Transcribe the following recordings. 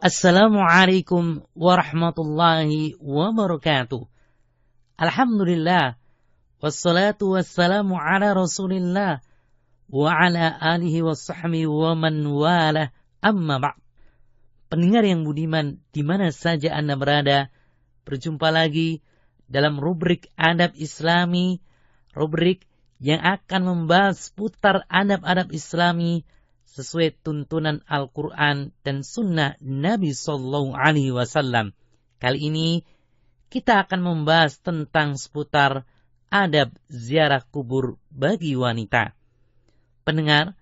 Assalamualaikum warahmatullahi wabarakatuh. Alhamdulillah, wassalatu wassalamu ala rasulillah wa ala alihi wa sahbihi wa man walah, amma ba'd. Pendengar yang budiman, di mana saja Anda berada, berjumpa lagi dalam rubrik Adab Islami, rubrik yang akan membahas putar adab-adab Islami sesuai tuntunan Al-Quran dan Sunnah Nabi Sallallahu Alaihi Wasallam. Kali ini kita akan membahas tentang seputar adab ziarah kubur bagi wanita. Pendengar,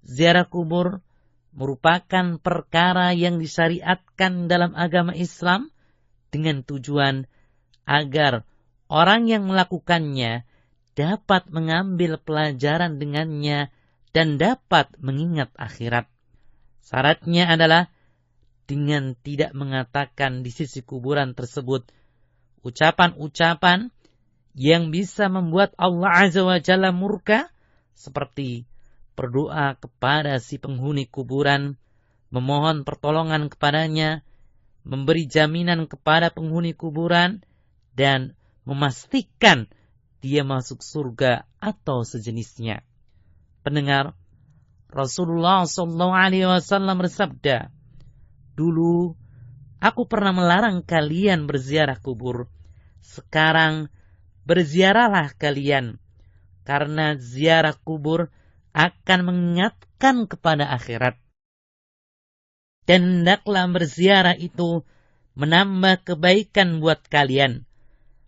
ziarah kubur merupakan perkara yang disyariatkan dalam agama Islam dengan tujuan agar orang yang melakukannya dapat mengambil pelajaran dengannya dan dapat mengingat akhirat. Syaratnya adalah dengan tidak mengatakan di sisi kuburan tersebut ucapan-ucapan yang bisa membuat Allah Azza wa Jalla murka, seperti berdoa kepada si penghuni kuburan, memohon pertolongan kepadanya, memberi jaminan kepada penghuni kuburan, dan memastikan dia masuk surga atau sejenisnya. Pendengar, Rasulullah SAW bersabda, "Dulu aku pernah melarang kalian berziarah kubur. Sekarang berziarahlah kalian, karena ziarah kubur akan mengingatkan kepada akhirat. Dan hendaklah berziarah itu menambah kebaikan buat kalian.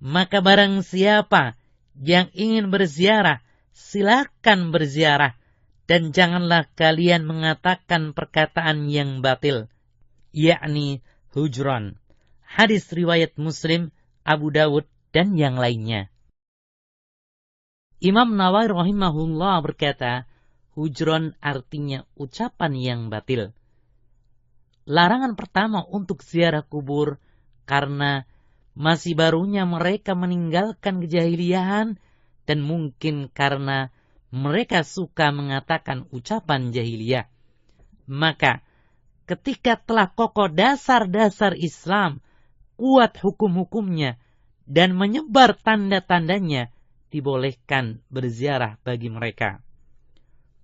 Maka barang siapa yang ingin berziarah, silakan berziarah, dan janganlah kalian mengatakan perkataan yang batil, yakni hujron." Hadis riwayat Muslim, Abu Dawud, dan yang lainnya. Imam Nawawi rahimahullah berkata, hujron artinya ucapan yang batil. Larangan pertama untuk ziarah kubur karena masih barunya mereka meninggalkan kejahiliahan, dan mungkin karena mereka suka mengatakan ucapan jahiliyah. Maka ketika telah kokoh dasar-dasar Islam, kuat hukum-hukumnya, dan menyebar tanda-tandanya, dibolehkan berziarah bagi mereka.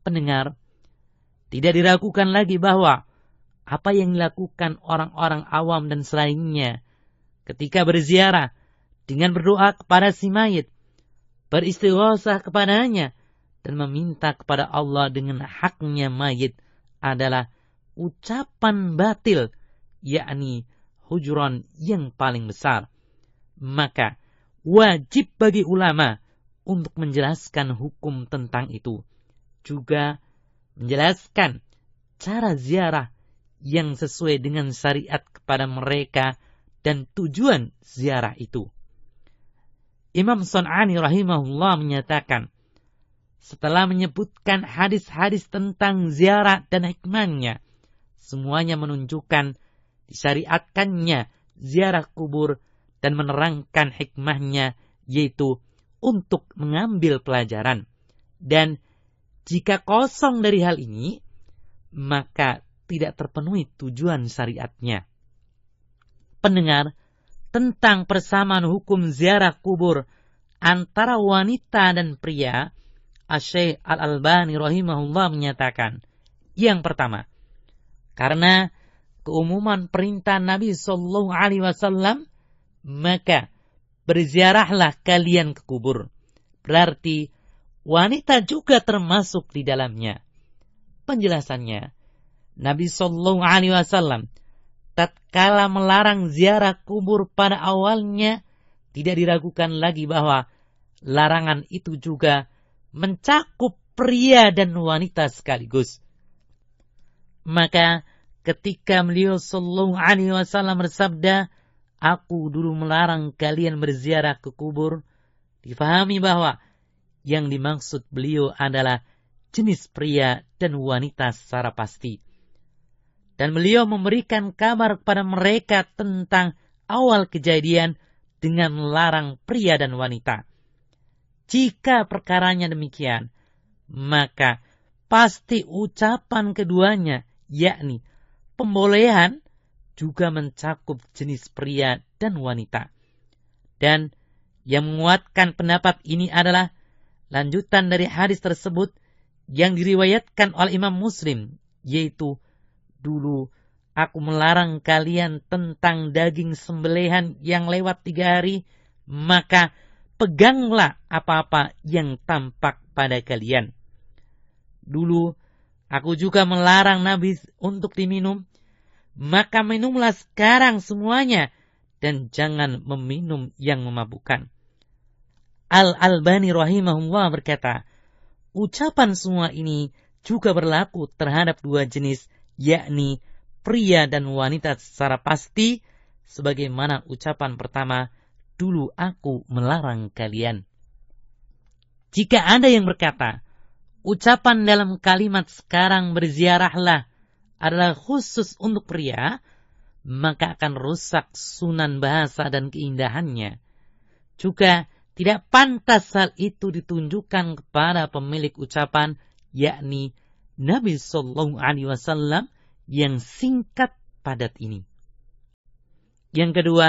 Pendengar, tidak diragukan lagi bahwa apa yang dilakukan orang-orang awam dan selainnya ketika berziarah dengan berdoa kepada si mayit, beristighosah kepadanya, dan meminta kepada Allah dengan haknya mayit adalah ucapan batil, yakni hujron yang paling besar. Maka wajib bagi ulama untuk menjelaskan hukum tentang itu, juga menjelaskan cara ziarah yang sesuai dengan syariat kepada mereka dan tujuan ziarah itu. Imam Sun'ani rahimahullah menyatakan, setelah menyebutkan hadis-hadis tentang ziarah dan hikmahnya, semuanya menunjukkan disyariatkannya ziarah kubur dan menerangkan hikmahnya, yaitu untuk mengambil pelajaran. Dan jika kosong dari hal ini, maka tidak terpenuhi tujuan syariatnya. Pendengar, tentang persamaan hukum ziarah kubur antara wanita dan pria, Asy-Syaikh Al-Albani rahimahullah menyatakan, yang pertama, karena keumuman perintah Nabi Sallallahu Alaihi Wasallam, maka berziarahlah kalian ke kubur. Berarti wanita juga termasuk di dalamnya. Penjelasannya, Nabi Sallallahu Alaihi Wasallam tatkala melarang ziarah kubur pada awalnya, tidak diragukan lagi bahwa larangan itu juga mencakup pria dan wanita sekaligus. Maka ketika beliau Sallallahu Alaihi Wasallam bersabda, "Aku dulu melarang kalian berziarah ke kubur," difahami bahwa yang dimaksud beliau adalah jenis pria dan wanita secara pasti. Dan beliau memberikan kabar kepada mereka tentang awal kejadian dengan melarang pria dan wanita. Jika perkaranya demikian, maka pasti ucapan keduanya, yakni pembolehan juga mencakup jenis pria dan wanita. Dan yang menguatkan pendapat ini adalah lanjutan dari hadis tersebut yang diriwayatkan oleh Imam Muslim, yaitu, dulu aku melarang kalian tentang daging sembelihan yang lewat 3 hari, maka peganglah apa-apa yang tampak pada kalian. Dulu aku juga melarang Nabi untuk diminum, maka minumlah sekarang semuanya dan jangan meminum yang memabukkan. Al-Albani rahimahullah berkata, ucapan semua ini juga berlaku terhadap 2 jenis, yakni pria dan wanita secara pasti, sebagaimana ucapan pertama, dulu aku melarang kalian. Jika ada yang berkata, ucapan dalam kalimat sekarang berziarahlah adalah khusus untuk pria, maka akan rusak sunan bahasa dan keindahannya. Juga tidak pantas hal itu ditunjukkan kepada pemilik ucapan, yakni Nabi Sallallahu Alaihi Wasallam yang singkat padat ini. Yang kedua,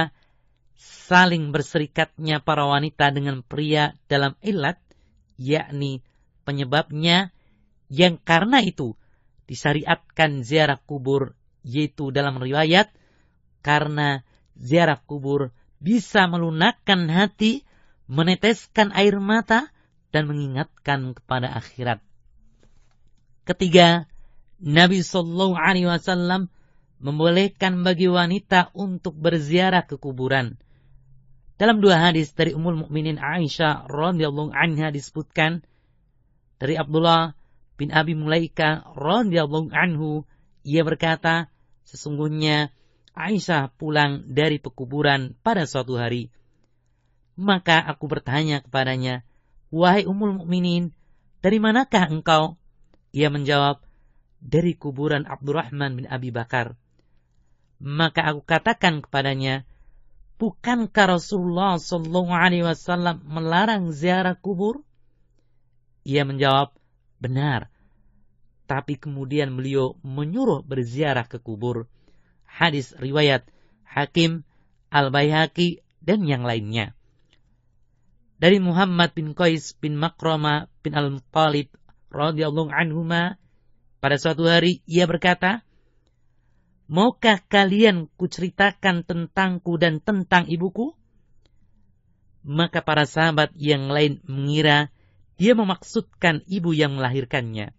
saling berserikatnya para wanita dengan pria dalam ilat, yakni penyebabnya yang karena itu disyariatkan ziarah kubur, yaitu dalam riwayat karena ziarah kubur bisa melunakkan hati, meneteskan air mata, dan mengingatkan kepada akhirat. Ketiga, Nabi Sallallahu Alaihi Wasallam membolehkan bagi wanita untuk berziarah ke kuburan. Dalam 2 hadis dari Ummul Mukminin Aisyah radhiyallahu anha disebutkan, dari Abdullah bin Abi Mulaika radhiyallahu anhu, ia berkata, sesungguhnya Aisyah pulang dari pekuburan pada suatu hari. Maka aku bertanya kepadanya, wahai Ummul Mukminin, dari manakah engkau? Ia menjawab, dari kuburan Abdurrahman bin Abi Bakar. Maka aku katakan kepadanya, bukankah Rasulullah Sallallahu Alaihi Wasallam melarang ziarah kubur? Ia menjawab, benar. Tapi kemudian beliau menyuruh berziarah ke kubur. Hadis riwayat Hakim, Al-Baihaqi, dan yang lainnya. Dari Muhammad bin Qais bin Makrama bin Al-Muttalib radhiyallahu anhuma, pada suatu hari ia berkata, maukah kalian kuceritakan tentangku dan tentang ibuku? Maka para sahabat yang lain mengira dia memaksudkan ibu yang melahirkannya.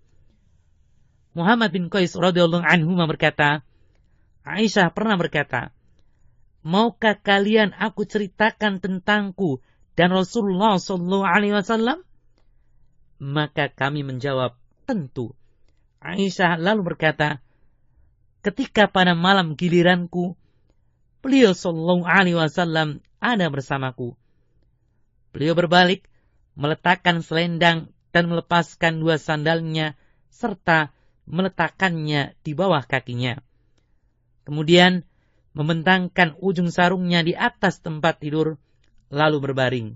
Muhammad bin Qais radhiyallahu anhuma berkata, Aisyah pernah berkata, maukah kalian aku ceritakan tentangku dan Rasulullah Sallallahu Alaihi Wasallam? Maka kami menjawab, tentu. Aisyah lalu berkata, ketika pada malam giliranku, beliau Sallallahu Alaihi Wasallam ada bersamaku. Beliau berbalik, meletakkan selendang dan melepaskan 2 sandalnya, serta meletakkannya di bawah kakinya. Kemudian membentangkan ujung sarungnya di atas tempat tidur, lalu berbaring.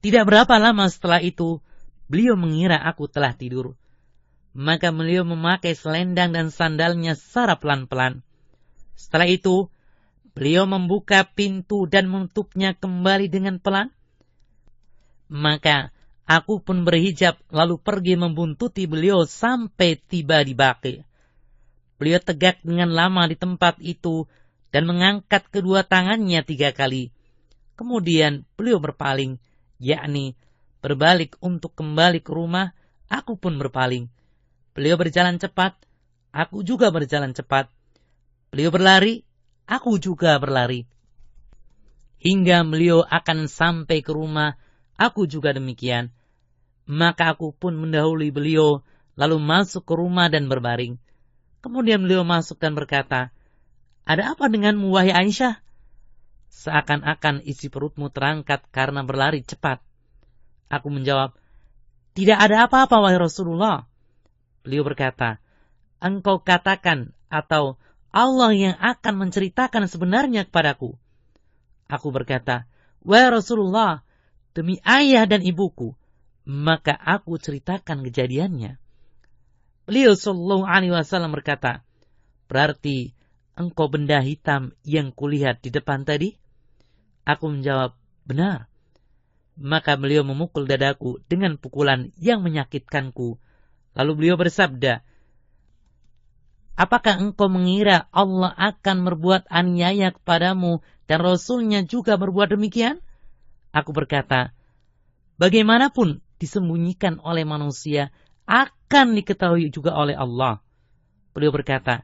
Tidak berapa lama setelah itu, beliau mengira aku telah tidur. Maka beliau memakai selendang dan sandalnya secara pelan-pelan. Setelah itu, beliau membuka pintu dan menutupnya kembali dengan pelan. Maka aku pun berhijab lalu pergi membuntuti beliau sampai tiba di Baqi. Beliau tegak dengan lama di tempat itu dan mengangkat kedua tangannya 3 kali. Kemudian beliau berpaling, yakni berbalik untuk kembali ke rumah. Aku pun berpaling. Beliau berjalan cepat, aku juga berjalan cepat. Beliau berlari, aku juga berlari. Hingga beliau akan sampai ke rumah, aku juga demikian. Maka aku pun mendahului beliau, lalu masuk ke rumah dan berbaring. Kemudian beliau masuk dan berkata, ada apa denganmu wahai Aisyah? Seakan-akan isi perutmu terangkat karena berlari cepat. Aku menjawab, tidak ada apa-apa wahai Rasulullah. Beliau berkata, engkau katakan atau Allah yang akan menceritakan sebenarnya kepadaku. Aku berkata, wahai Rasulullah, demi ayah dan ibuku, maka aku ceritakan kejadiannya. Beliau Sallallahu Alaihi Wasallam berkata, berarti engkau benda hitam yang kulihat di depan tadi? Aku menjawab, benar. Maka beliau memukul dadaku dengan pukulan yang menyakitkanku. Lalu beliau bersabda, apakah engkau mengira Allah akan berbuat aniaya kepadamu dan Rasulnya juga berbuat demikian? Aku berkata, bagaimanapun disembunyikan oleh manusia akan diketahui juga oleh Allah. Beliau berkata,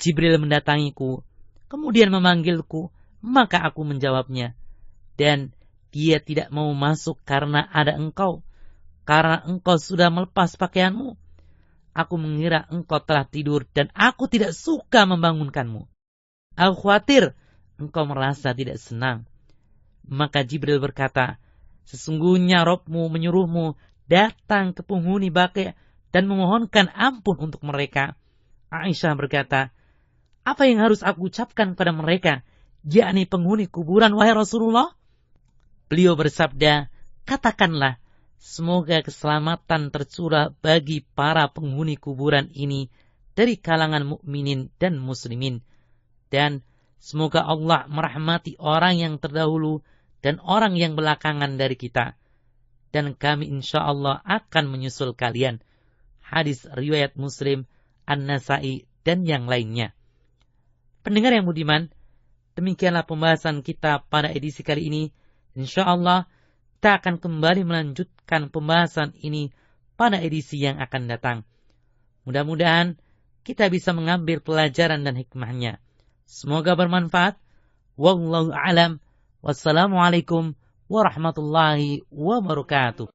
Jibril mendatangiku, kemudian memanggilku, maka aku menjawabnya. Dan dia tidak mau masuk karena ada engkau, karena engkau sudah melepas pakaianmu. Aku mengira engkau telah tidur dan aku tidak suka membangunkanmu. Aku khawatir engkau merasa tidak senang. Maka Jibril berkata, sesungguhnya Rabbmu menyuruhmu datang ke penghuni Baqi' dan memohonkan ampun untuk mereka. Aisyah berkata, apa yang harus aku ucapkan pada mereka, yakni penghuni kuburan, wahai Rasulullah? Beliau bersabda, katakanlah, semoga keselamatan tercurah bagi para penghuni kuburan ini dari kalangan mukminin dan muslimin. Dan semoga Allah merahmati orang yang terdahulu dan orang yang belakangan dari kita. Dan kami insya Allah akan menyusul kalian. Hadis riwayat Muslim, An-Nasai, dan yang lainnya. Pendengar yang budiman, demikianlah pembahasan kita pada edisi kali ini. Insya Allah kita akan kembali melanjutkan pembahasan ini pada edisi yang akan datang. Mudah-mudahan kita bisa mengambil pelajaran dan hikmahnya. Semoga bermanfaat. Wallahu a'lam. Wassalamualaikum warahmatullahi wabarakatuh.